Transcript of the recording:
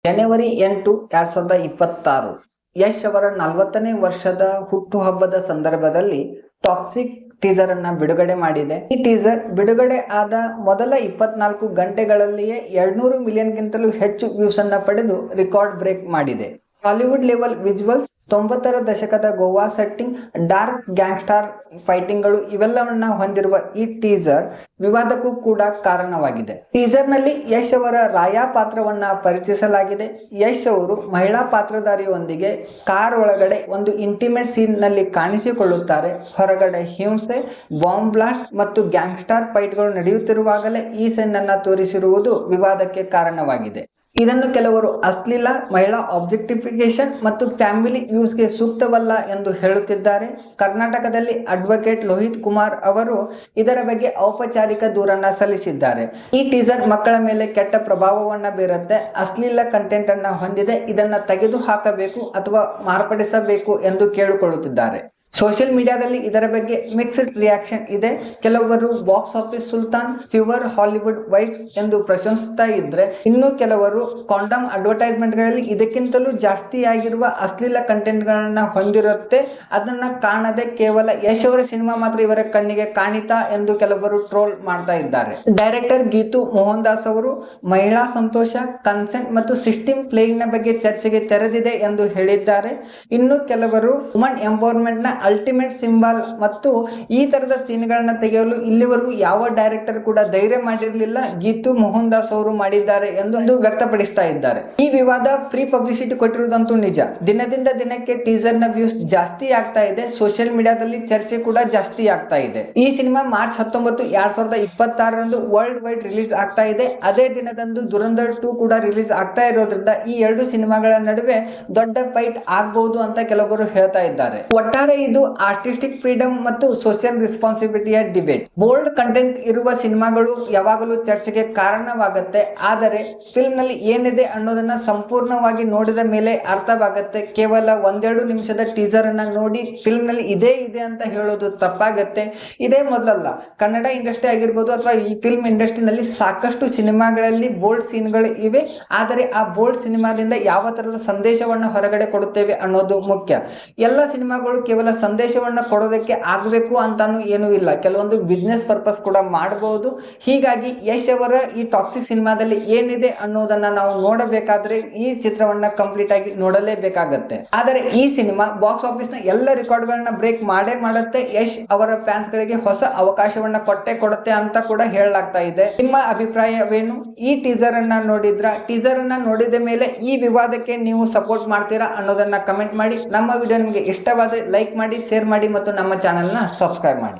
ಜನವರಿ 8, 2026 ಯಶ್ ಅವರ 40ನೇ ವರ್ಷದ ಹುಟ್ಟುಹಬ್ಬದ ಸಂದರ್ಭದಲ್ಲಿ ಟಾಕ್ಸಿಕ್ ಟೀಸರ್ ಅನ್ನ ಬಿಡುಗಡೆ ಮಾಡಿದೆ. ಈ ಟೀಸರ್ ಬಿಡುಗಡೆ ಆದ ಮೊದಲ 24 ಗಂಟೆಗಳಲ್ಲಿಯೇ 200 ಮಿಲಿಯನ್ ಗಿಂತಲೂ ಹೆಚ್ಚು ವ್ಯೂಸ್ ಅನ್ನ ಪಡೆದು ರೆಕಾರ್ಡ್ ಬ್ರೇಕ್ ಮಾಡಿದೆ. ಹಾಲಿವುಡ್ ಲೆವೆಲ್ ವಿಜುವಲ್ಸ್, 90ರ ದಶಕದ ಗೋವಾ ಸೆಟ್ಟಿಂಗ್, ಡಾರ್ಕ್ ಗ್ಯಾಂಗ್ಸ್ಟರ್ ಫೈಟಿಂಗ್ಗಳು ಇವೆಲ್ಲವನ್ನ ಹೊಂದಿರುವ ಈ ಟೀಸರ್ ವಿವಾದಕ್ಕೂ ಕೂಡ ಕಾರಣವಾಗಿದೆ. ಟೀಸರ್ ನಲ್ಲಿ ಯಶ್ ಅವರ ರಾಯಾ ಪಾತ್ರವನ್ನ ಪರಿಚಯಿಸಲಾಗಿದೆ. ಯಶ್ ಅವರು ಮಹಿಳಾ ಪಾತ್ರಧಾರಿಯೊಂದಿಗೆ ಕಾರ್ ಒಳಗಡೆ ಒಂದು ಇಂಟಿಮೇಟ್ ಸೀನ್ ನಲ್ಲಿ ಕಾಣಿಸಿಕೊಳ್ಳುತ್ತಾರೆ. ಹೊರಗಡೆ ಹಿಂಸೆ, ಬಾಂಬ್ ಬ್ಲಾಸ್ಟ್ ಮತ್ತು ಗ್ಯಾಂಗ್ಸ್ಟರ್ ಫೈಟ್ಗಳು ನಡೆಯುತ್ತಿರುವಾಗಲೇ ಈ ಸೀನ್ ಅನ್ನ ತೋರಿಸಿರುವುದು ವಿವಾದಕ್ಕೆ ಕಾರಣವಾಗಿದೆ. ಇದನ್ನು ಕೆಲವರು ಅಶ್ಲೀಲ, ಮಹಿಳಾ ಆಬ್ಜೆಕ್ಟಿಫಿಕೇಶನ್ ಮತ್ತು ಫ್ಯಾಮಿಲಿ ಯೂಸ್ಗೆ ಸೂಕ್ತವಲ್ಲ ಎಂದು ಹೇಳುತ್ತಿದ್ದಾರೆ. ಕರ್ನಾಟಕದಲ್ಲಿ ಅಡ್ವೊಕೇಟ್ ಲೋಹಿತ್ ಕುಮಾರ್ ಅವರು ಇದರ ಬಗ್ಗೆ ಔಪಚಾರಿಕ ದೂರನ್ನ ಸಲ್ಲಿಸಿದ್ದಾರೆ. ಈ ಟೀಸರ್ ಮಕ್ಕಳ ಮೇಲೆ ಕೆಟ್ಟ ಪ್ರಭಾವವನ್ನ ಬೀರುತ್ತೆ, ಅಶ್ಲೀಲ ಕಂಟೆಂಟ್ ಅನ್ನ ಹೊಂದಿದೆ, ಇದನ್ನ ತೆಗೆದು ಹಾಕಬೇಕು ಅಥವಾ ಮಾರ್ಪಡಿಸಬೇಕು ಎಂದು ಕೇಳಿಕೊಳ್ಳುತ್ತಿದ್ದಾರೆ. ಸೋಷಿಯಲ್ ಮೀಡಿಯಾದಲ್ಲಿ ಇದರ ಬಗ್ಗೆ ಮಿಕ್ಸ್ಡ್ ರಿಯಾಕ್ಷನ್ ಇದೆ. ಕೆಲವರು box office Sultan, fever, Hollywood vibes ಎಂದು ಪ್ರಶಂಸಿಸ್ತಾ ಇದ್ರೆ, ಇನ್ನು ಕೆಲವರು ಕಾಂಡಮ್ ಅಡ್ವರ್ಟೈಸ್ಮೆಂಟ್ ಗಳಲ್ಲಿ ಇದಕ್ಕಿಂತಲೂ ಜಾಸ್ತಿಯಾಗಿರುವ ಅಶ್ಲೀಲ ಕಂಟೆಂಟ್ ಗಳನ್ನ ಹೊಂದಿರುತ್ತೆ, ಅದನ್ನ ಕಾಣದೆ ಕೇವಲ ಯಶ್ ಅವರ ಸಿನಿಮಾ ಮಾತ್ರ ಇವರ ಕಣ್ಣಿಗೆ ಕಾಣಿತಾ ಎಂದು ಕೆಲವರು ಟ್ರೋಲ್ ಮಾಡ್ತಾ ಇದ್ದಾರೆ. ಡೈರೆಕ್ಟರ್ ಗೀತು ಮೋಹನ್ ದಾಸ್ ಅವರು ಮಹಿಳಾ ಸಂತೋಷ, ಕನ್ಸೆಂಟ್ ಮತ್ತು ಸಿಸ್ಟಮ್ ಪ್ಲೇಯಿಂಗ್ ನ ಬಗ್ಗೆ ಚರ್ಚೆಗೆ ತೆರೆದಿದೆ ಎಂದು ಹೇಳಿದ್ದಾರೆ. ಇನ್ನು ಕೆಲವರು ವುಮನ್ ಎಂಪವರ್ಮೆಂಟ್ ನ ಅಲ್ಟಿಮೇಟ್ ಸಿಂಬಲ್ ಮತ್ತು ಈ ತರದ ಸೀನ್ಗಳನ್ನ ತೆಗೆಯಲು ಇಲ್ಲಿವರೆಗೂ ಯಾವ ಡೈರೆಕ್ಟರ್ ಕೂಡ ಧೈರ್ಯ ಮಾಡಿರಲಿಲ್ಲ, ಗೀತು ಮೋಹನ್ ದಾಸ್ ಅವರು ಮಾಡಿದ್ದಾರೆ ಎಂದು ವ್ಯಕ್ತಪಡಿಸ್ತಾ ಇದ್ದಾರೆ. ಈ ವಿವಾದ ಪ್ರೀ ಪಬ್ಲಿಸಿಟಿ ಕೊಟ್ಟಿರುವುದಂತೂ ನಿಜ. ದಿನದಿಂದ ದಿನಕ್ಕೆ ಟೀಸರ್ ನ ವ್ಯೂಸ್ ಜಾಸ್ತಿ ಆಗ್ತಾ ಇದೆ, ಸೋಷಿಯಲ್ ಮೀಡಿಯಾದಲ್ಲಿ ಚರ್ಚೆ ಕೂಡ ಜಾಸ್ತಿ ಆಗ್ತಾ ಇದೆ. ಈ cinema March 19, 2026 world wide release ಆಗ್ತಾ ಇದೆ. ಅದೇ ದಿನದಂದು ದುರಂಧರ್ 2 ಕೂಡ ರಿಲೀಸ್ ಆಗ್ತಾ ಇರೋದ್ರಿಂದ ಈ ಎರಡು ಸಿನಿಮಾಗಳ ನಡುವೆ ದೊಡ್ಡ ಫೈಟ್ ಆಗಬಹುದು ಅಂತ ಕೆಲವರು ಹೇಳ್ತಾ ಇದ್ದಾರೆ. ಒಟ್ಟಾರೆ ಇದು ಆರ್ಟಿಸ್ಟಿಕ್ ಫ್ರೀಡಮ್ ಮತ್ತು ಸೋಷಿಯಲ್ ರೆಸ್ಪಾನ್ಸಿಬಿಲಿಟಿಯ ಡಿಬೇಟ್. ಬೋಲ್ಡ್ ಕಂಟೆಂಟ್ ಇರುವ ಸಿನಿಮಾಗಳು ಯಾವಾಗಲೂ ಚರ್ಚೆಗೆ ಕಾರಣವಾಗುತ್ತೆ, ಆದರೆ ಫಿಲ್ಮ್ ನಲ್ಲಿ ಏನಿದೆ ಅನ್ನೋದನ್ನ ಸಂಪೂರ್ಣವಾಗಿ ನೋಡಿದ ಮೇಲೆ ಅರ್ಥವಾಗುತ್ತೆ. ಕೇವಲ 1-2 ನಿಮಿಷದ ಟೀಸರ್ ಅನ್ನ ನೋಡಿ ಫಿಲ್ಮ್ ನಲ್ಲಿ ಇದೇ ಇದೆ ಅಂತ ಹೇಳೋದು ತಪ್ಪಾಗತ್ತೆ. ಇದೇ ಮೊದಲಲ್ಲ, ಕನ್ನಡ ಇಂಡಸ್ಟ್ರಿ ಆಗಿರ್ಬೋದು ಅಥವಾ ಈ ಫಿಲ್ಮ್ ಇಂಡಸ್ಟ್ರಿನಲ್ಲಿ ಸಾಕಷ್ಟು ಸಿನಿಮಾಗಳಲ್ಲಿ ಬೋಲ್ಡ್ ಸೀನ್ಗಳು ಇವೆ. ಆದರೆ ಆ ಬೋಲ್ಡ್ ಸಿನಿಮಾದಿಂದ ಯಾವ ತರದ ಸಂದೇಶವನ್ನ ಹೊರಗಡೆ ಕೊಡುತ್ತೇವೆ ಅನ್ನೋದು ಮುಖ್ಯ. ಎಲ್ಲ ಸಿನಿಮಾಗಳು ಕೇವಲ ಸಂದೇಶವನ್ನ ಕೊಡೋದಕ್ಕೆ ಆಗಬೇಕು ಅಂತಾನು ಏನೂ ಇಲ್ಲ, ಕೆಲವೊಂದು ಬಿಸ್ನೆಸ್ ಪರ್ಪಸ್ ಕೂಡ ಮಾಡಬಹುದು. ಹೀಗಾಗಿ ಯಶ್ ಅವರ ಈ ಟಾಕ್ಸಿಕ್ ಸಿನಿಮಾದಲ್ಲಿ ಏನಿದೆ ಅನ್ನೋದನ್ನ ನಾವು ನೋಡಬೇಕಾದ್ರೆ ಈ ಚಿತ್ರವನ್ನ ಕಂಪ್ಲೀಟ್ ಆಗಿ ನೋಡಲೇಬೇಕಾಗತ್ತೆ. ಆದರೆ ಈ ಸಿನಿಮಾ ಬಾಕ್ಸ್ ಆಫೀಸ್ ನ ಎಲ್ಲ ರೆಕಾರ್ಡ್ ಗಳನ್ನ ಬ್ರೇಕ್ ಮಾಡೇ ಮಾಡುತ್ತೆ. ಯಶ್ ಅವರ ಫ್ಯಾನ್ಸ್ ಗಳಿಗೆ ಹೊಸ ಅವಕಾಶವನ್ನ ಕೊಡುತ್ತೆ ಅಂತ ಕೂಡ ಹೇಳಲಾಗ್ತಾ ಇದೆ. ನಿಮ್ಮ ಅಭಿಪ್ರಾಯವೇನು? ಈ ಟೀಸರ್ ಅನ್ನ ನೋಡಿದ್ರ? ಟೀಸರ್ ಅನ್ನ ನೋಡಿದ ಮೇಲೆ ಈ ವಿವಾದಕ್ಕೆ ನೀವು ಸಪೋರ್ಟ್ ಮಾಡ್ತೀರಾ ಅನ್ನೋದನ್ನ ಕಮೆಂಟ್ ಮಾಡಿ. ನಮ್ಮ ವಿಡಿಯೋ ನಿಮಗೆ ಇಷ್ಟವಾದ್ರೆ ಲೈಕ್ ಮಾಡಿ, ಶೇರ್ ಮಾಡಿ ಮತ್ತು ನಮ್ಮ ಚಾನೆಲ್ ನ ಸಬ್ಸ್ಕ್ರೈಬ್ ಮಾಡಿ.